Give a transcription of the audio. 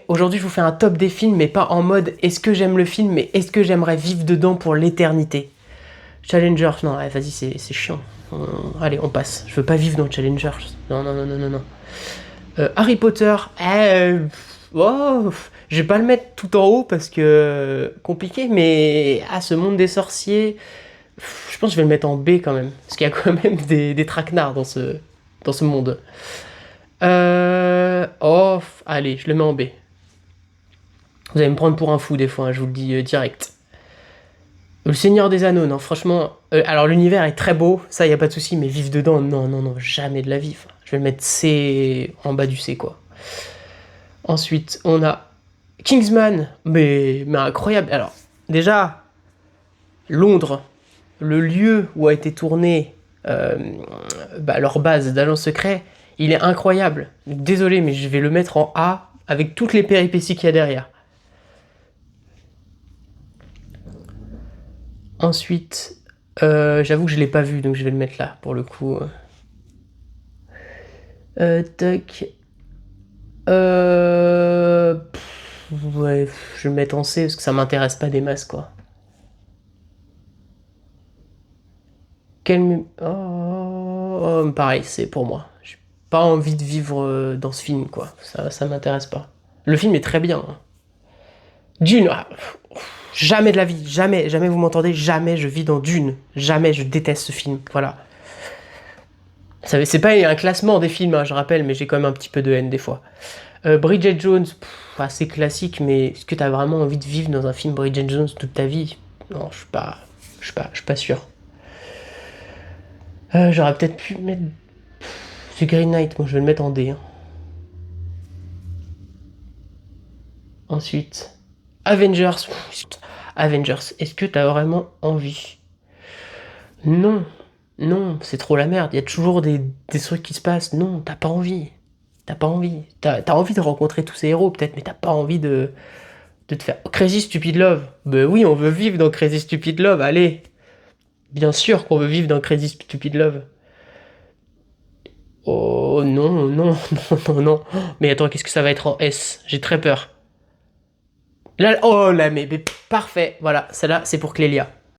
Aujourd'hui, je vous fais un top des films, mais pas en mode est-ce que j'aime le film, mais est-ce que j'aimerais vivre dedans pour l'éternité. Challengers, non, ouais, vas-y, c'est chiant. Allez, on passe. Je veux pas vivre dans Challengers. Non, non, non, non, non, non. Harry Potter, oh, je vais pas le mettre tout en haut parce que compliqué, mais ce monde des sorciers, je pense que je vais le mettre en B quand même, parce qu'il y a quand même des traquenards dans ce monde. Allez, je le mets en B. Vous allez me prendre pour un fou des fois, hein, je vous le dis direct. Le Seigneur des Anneaux, non, franchement. Alors l'univers est très beau, ça y a pas de souci, mais vivre dedans, non, non, non, jamais de la vie. Enfin, je vais le mettre C en bas du C, quoi. Ensuite, on a Kingsman, mais incroyable. Alors, déjà, Londres, le lieu où a été tourné leur base d'agents secrets, il est incroyable. Désolé, mais je vais le mettre en A avec toutes les péripéties qu'il y a derrière. Ensuite, j'avoue que je l'ai pas vu, donc je vais le mettre là, pour le coup. Tac. Ouais, je vais le mettre en C, parce que ça m'intéresse pas des masses, quoi. Pareil, c'est pour moi. J'ai pas envie de vivre dans ce film, quoi. Ça m'intéresse pas. Le film est très bien, hein. Dune, jamais de la vie, jamais, jamais vous m'entendez, jamais je vis dans Dune. Jamais, je déteste ce film, voilà. C'est pas un classement des films, hein, je rappelle, mais j'ai quand même un petit peu de haine des fois. Bridget Jones, assez classique, mais est-ce que t'as vraiment envie de vivre dans un film Bridget Jones toute ta vie? Non, je suis pas sûr. J'aurais peut-être pu mettre... C'est Green Knight, moi je vais le mettre en D, hein. Ensuite, Avengers. Avengers, est-ce que t'as vraiment envie? Non, non, c'est trop la merde. Il y a toujours des trucs qui se passent. Non, t'as pas envie. T'as pas envie. T'as envie de rencontrer tous ces héros, peut-être, mais t'as pas envie de te faire Crazy Stupid Love. Ben oui, on veut vivre dans Crazy Stupid Love, allez. Bien sûr qu'on veut vivre dans Crazy Stupid Love. Oh non, non, non, non, non. Mais attends, qu'est-ce que ça va être en S? J'ai très peur. Là, oh là, mais parfait. Voilà, celle-là, c'est pour Clélia.